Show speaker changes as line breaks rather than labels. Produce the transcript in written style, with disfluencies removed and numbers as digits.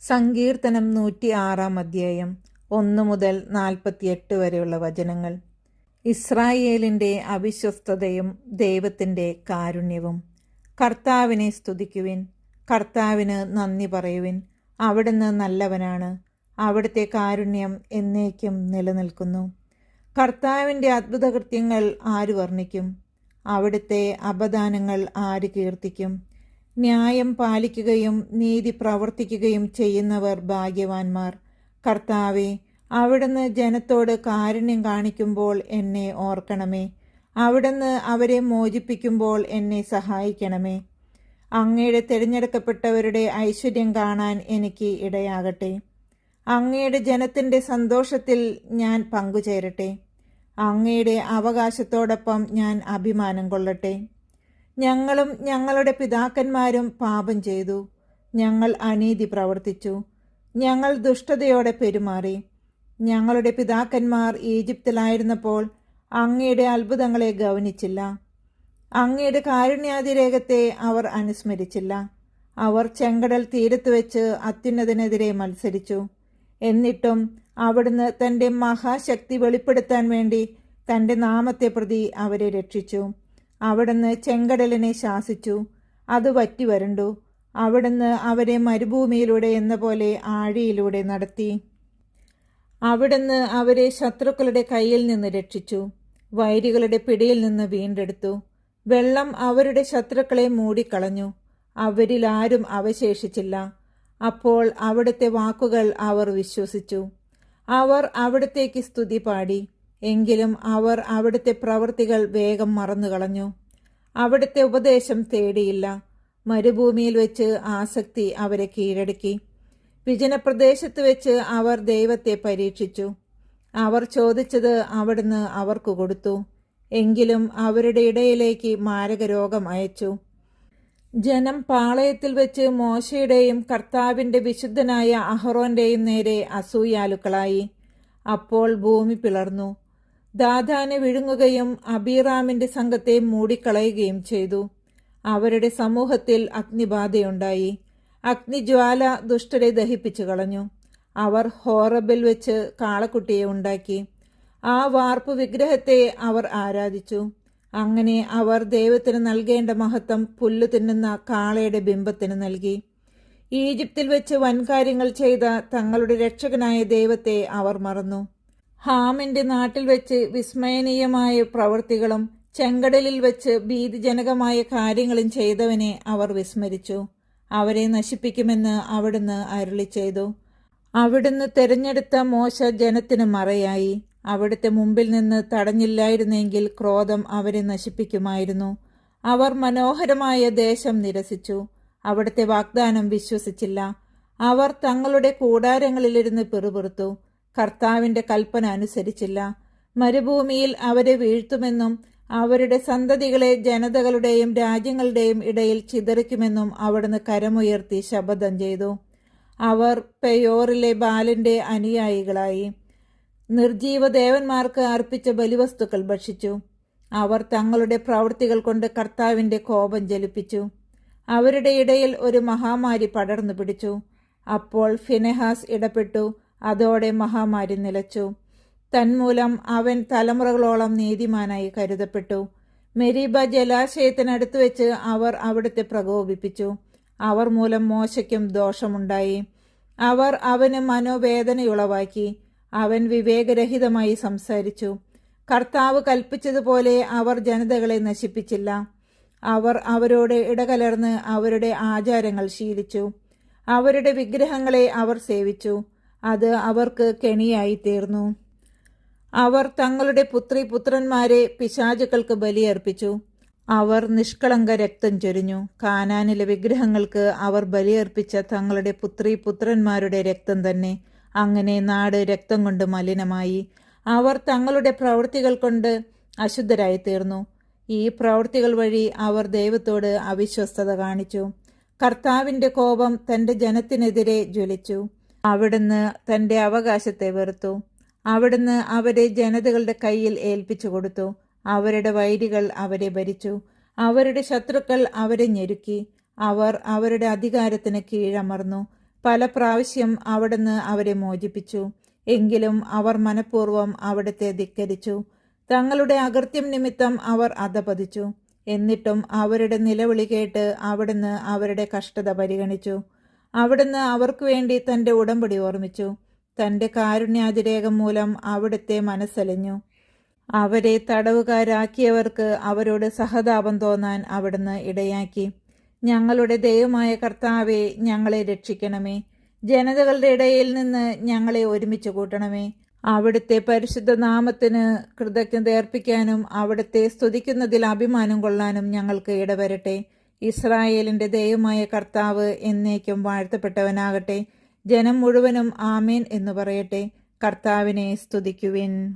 സങ്കീർത്തനം 106 1 മുതൽ 48 വരെയുള്ള വചനങ്ങൾ. ഇസ്രായേലിൻ്റെ അവിശ്വസ്തതയും ദൈവത്തിൻ്റെ കാരുണ്യവും. കർത്താവിനെ സ്തുതിക്കുവിൻ, കർത്താവിന് നന്ദി പറയുവിൻ. അവിടുന്ന് നല്ലവനാണ്, അവിടുത്തെ കാരുണ്യം എന്നേക്കും നിലനിൽക്കുന്നു. കർത്താവിൻ്റെ അത്ഭുതകൃത്യങ്ങൾ ആര് വർണ്ണിക്കും? അവിടുത്തെ അപദാനങ്ങൾ ആര് കീർത്തിക്കും? ന്യായം പാലിക്കുകയും നീതി പ്രവർത്തിക്കുകയും ചെയ്യുന്നവർ ഭാഗ്യവാന്മാർ. കർത്താവേ, അവിടുന്ന് ജനത്തോട് കാരുണ്യം കാണിക്കുമ്പോൾ എന്നെ ഓർക്കണമേ. അവിടുന്ന് അവരെ മോചിപ്പിക്കുമ്പോൾ എന്നെ സഹായിക്കണമേ. അങ്ങയുടെ തിരഞ്ഞെടുക്കപ്പെട്ടവരുടെ ഐശ്വര്യം കാണാൻ എനിക്ക് ഇടയാകട്ടെ. അങ്ങയുടെ ജനത്തിൻ്റെ സന്തോഷത്തിൽ ഞാൻ പങ്കുചേരട്ടെ. അങ്ങയുടെ അവകാശത്തോടൊപ്പം ഞാൻ അഭിമാനം കൊള്ളട്ടെ. ഞങ്ങളും ഞങ്ങളുടെ പിതാക്കന്മാരും പാപം ചെയ്തു, ഞങ്ങൾ അനീതി പ്രവർത്തിച്ചു, ഞങ്ങൾ ദുഷ്ടതയോടെ പെരുമാറി. ഞങ്ങളുടെ പിതാക്കന്മാർ ഈജിപ്തിലായിരുന്നപ്പോൾ അങ്ങയുടെ അത്ഭുതങ്ങളെ ഗൗനിച്ചില്ല. അങ്ങയുടെ കാരുണ്യാതിരേകത്തെ അവർ അനുസ്മരിച്ചില്ല. അവർ ചെങ്കടൽ തീരത്ത് വെച്ച് അത്യുന്നതനെതിരെ മത്സരിച്ചു. എന്നിട്ടും അവിടുന്ന് തൻ്റെ മഹാശക്തി വെളിപ്പെടുത്താൻ വേണ്ടി തൻ്റെ നാമത്തെ പ്രതി അവരെ രക്ഷിച്ചു. അവിടുന്ന് ചെങ്കടലിനെ ശാസിച്ചു, അത് വറ്റി വരണ്ടു. അവിടുന്ന് അവരെ മരുഭൂമിയിലൂടെ എന്ന പോലെ ആഴിയിലൂടെ നടത്തി. അവിടുന്ന് അവരെ ശത്രുക്കളുടെ കയ്യിൽ നിന്ന് രക്ഷിച്ചു, വൈരികളുടെ പിടിയിൽ നിന്ന് വീണ്ടെടുത്തു. വെള്ളം അവരുടെ ശത്രുക്കളെ മൂടിക്കളഞ്ഞു, അവരിൽ ആരും അവശേഷിച്ചില്ല. അപ്പോൾ അവിടുത്തെ വാക്കുകൾ അവർ വിശ്വസിച്ചു. അവർ അവിടുത്തേക്ക് സ്തുതി പാടി. എങ്കിലും അവർ അവിടുത്തെ പ്രവൃത്തികൾ വേഗം മറന്നുകളഞ്ഞു. അവിടുത്തെ ഉപദേശം തേടിയില്ല. മരുഭൂമിയിൽ വെച്ച് ആസക്തി അവരെ കീഴടക്കി. വിജനപ്രദേശത്ത് വെച്ച് അവർ ദൈവത്തെ പരീക്ഷിച്ചു. അവർ ചോദിച്ചത് അവിടുന്ന് അവർക്ക് കൊടുത്തു. എങ്കിലും അവരുടെ ഇടയിലേക്ക് മാരകരോഗം അയച്ചു. ജനം പാളയത്തിൽ വെച്ച് മോശയുടെയും കർത്താവിൻ്റെ വിശുദ്ധനായ അഹറോന്റെയും നേരെ അസൂയാലുക്കളായി. അപ്പോൾ ഭൂമി പിളർന്നു, ദാഥാനെ വിഴുങ്ങുകയും അബീറാമിന്റെ സംഘത്തെ മൂടിക്കളയുകയും ചെയ്തു. അവരുടെ സമൂഹത്തിൽ അഗ്നിബാധയുണ്ടായി. അഗ്നിജ്വാല ദുഷ്ടരെ ദഹിപ്പിച്ചു കളഞ്ഞു. അവർ ഹോറബിൽ വെച്ച് കാളക്കുട്ടിയെ ഉണ്ടാക്കി. ആ വാർപ്പ് വിഗ്രഹത്തെ അവർ ആരാധിച്ചു. അങ്ങനെ അവർ ദൈവത്തിന് നൽകേണ്ട മഹത്വം പുല്ലു തിന്നുന്ന കാളയുടെ ബിംബത്തിന് നൽകി. ഈജിപ്തിൽ വെച്ച് വൻകാര്യങ്ങൾ ചെയ്ത തങ്ങളുടെ രക്ഷകനായ ദൈവത്തെ അവർ മറന്നു. ഹാമിന്റെ നാട്ടിൽ വെച്ച് വിസ്മയനീയമായ പ്രവൃത്തികളും ചെങ്കടലിൽ വെച്ച് ഭീതിജനകമായ കാര്യങ്ങളും ചെയ്തവനെ അവർ വിസ്മരിച്ചു. അവരെ നശിപ്പിക്കുമെന്ന് അവിടുന്ന് അരുളി ചെയ്തു. അവിടുന്ന് തെരഞ്ഞെടുത്ത മോശ ജനത്തിന് മറയായി. അവിടുത്തെ മുമ്പിൽ നിന്ന് തടഞ്ഞില്ലായിരുന്നെങ്കിൽ ക്രോധം അവരെ നശിപ്പിക്കുമായിരുന്നു. അവർ മനോഹരമായ ദേശം നിരസിച്ചു, അവിടുത്തെ വാഗ്ദാനം വിശ്വസിച്ചില്ല. അവർ തങ്ങളുടെ കൂടാരങ്ങളിലിരുന്ന് പിറുപിറുത്തു, കർത്താവിൻ്റെ കൽപ്പന അനുസരിച്ചില്ല. മരുഭൂമിയിൽ അവരെ വീഴ്ത്തുമെന്നും അവരുടെ സന്തതികളെ ജനതകളുടെയും രാജ്യങ്ങളുടെയും ഇടയിൽ ചിതറിക്കുമെന്നും അവിടുന്ന് കരമുയർത്തി ശപഥം ചെയ്തു. അവർ പെയോറിലെ ബാലിന്റെ അനുയായികളായി. നിർജീവ ദേവന്മാർക്ക് അർപ്പിച്ച ബലിവസ്തുക്കൾ ഭക്ഷിച്ചു. അവർ തങ്ങളുടെ പ്രവൃത്തികൾ കൊണ്ട് കർത്താവിൻ്റെ കോപം ജലിപ്പിച്ചു. അവരുടെ ഇടയിൽ ഒരു മഹാമാരി പടർന്നു പിടിച്ചു. അപ്പോൾ ഫിനെഹാസ് ഇടപെട്ടു. അതോടെ മഹാമാരി നിലച്ചു. തന്മൂലം അവൻ തലമുറകളോളം നീതിമാനായി കരുതപ്പെട്ടു. മെരീബ ജലാശയത്തിനടുത്ത് വെച്ച് അവർ അവിടുത്തെ പ്രകോപിപ്പിച്ചു. അവർ മൂലം മോശയ്ക്കും ദോഷമുണ്ടായി. അവർ അവന് മനോവേദനയുളവാക്കി. അവൻ വിവേകരഹിതമായി സംസാരിച്ചു. കർത്താവ് കൽപ്പിച്ചതുപോലെ അവർ ജനതകളെ നശിപ്പിച്ചില്ല. അവർ അവരോട് ഇടകലർന്ന് അവരുടെ ആചാരങ്ങൾ ശീലിച്ചു. അവരുടെ വിഗ്രഹങ്ങളെ അവർ സേവിച്ചു. അത് അവർക്ക് കെണിയായി തീർന്നു. അവർ തങ്ങളുടെ പുത്രിപുത്രന്മാരെ പിശാചുക്കൾക്ക് ബലിയർപ്പിച്ചു. അവർ നിഷ്കളങ്ക രക്തം ചൊരിഞ്ഞു. കാനാനിലെ വിഗ്രഹങ്ങൾക്ക് അവർ ബലിയർപ്പിച്ച തങ്ങളുടെ പുത്രിപുത്രന്മാരുടെ രക്തം തന്നെ. അങ്ങനെ നാട് രക്തം കൊണ്ട് മലിനമായി. അവർ തങ്ങളുടെ പ്രവൃത്തികൾ കൊണ്ട് അശുദ്ധരായി തീർന്നു. ഈ പ്രവൃത്തികൾ വഴി അവർ ദൈവത്തോട് അവിശ്വസ്തത കാണിച്ചു. കർത്താവിൻ്റെ കോപം തൻ്റെ ജനത്തിനെതിരെ ജ്വലിച്ചു. അവിടുന്ന് തൻ്റെ അവകാശത്തെ വെറുത്തു. അവിടുന്ന് അവരെ ജനതകളുടെ കയ്യിൽ ഏൽപ്പിച്ചു കൊടുത്തു. അവരുടെ വൈരികൾ അവരെ ഭരിച്ചു. അവരുടെ ശത്രുക്കൾ അവരെ ഞെരുക്കി. അവർ അവരുടെ അധികാരത്തിന് കീഴമർന്നു. പല പ്രാവശ്യം അവിടുന്ന് അവരെ മോചിപ്പിച്ചു. എങ്കിലും അവർ മനഃപൂർവ്വം അവിടുത്തെ ധിക്കരിച്ചു. തങ്ങളുടെ അകൃത്യം നിമിത്തം അവർ അധപതിച്ചു. എന്നിട്ടും അവരുടെ നിലവിളി കേട്ട് അവിടുന്ന് അവരുടെ കഷ്ടത പരിഗണിച്ചു. അവിടുന്ന് അവർക്ക് വേണ്ടി തന്റെ ഉടമ്പടി ഓർമ്മിച്ചു. തന്റെ കാരുണ്യാതിരേകം മൂലം അവിടുത്തെ മനസ്സലിഞ്ഞു. അവരെ തടവുകാരാക്കിയവർക്ക് അവരോട് സഹതാപം തോന്നാൻ അവിടുന്ന് ഇടയാക്കി. ഞങ്ങളുടെ ദൈവമായ കർത്താവെ, ഞങ്ങളെ രക്ഷിക്കണമേ. ജനതകളുടെ ഇടയിൽ നിന്ന് ഞങ്ങളെ ഒരുമിച്ച് കൂട്ടണമേ. അവിടുത്തെ പരിശുദ്ധ നാമത്തിന് കൃതജ്ഞത അർപ്പിക്കാനും അവിടുത്തെ സ്തുതിക്കുന്നതിൽ അഭിമാനം കൊള്ളാനും ഞങ്ങൾക്ക് ഇടവരട്ടെ. ഇസ്രായേലിന്റെ ദൈവമായ കർത്താവ് എന്നേക്കും വാഴ്ത്തപ്പെട്ടവനാകട്ടെ. ജനം മുഴുവനും ആമേൻ എന്ന് പറയട്ടെ. കർത്താവിനെ സ്തുതിക്കുവിൻ.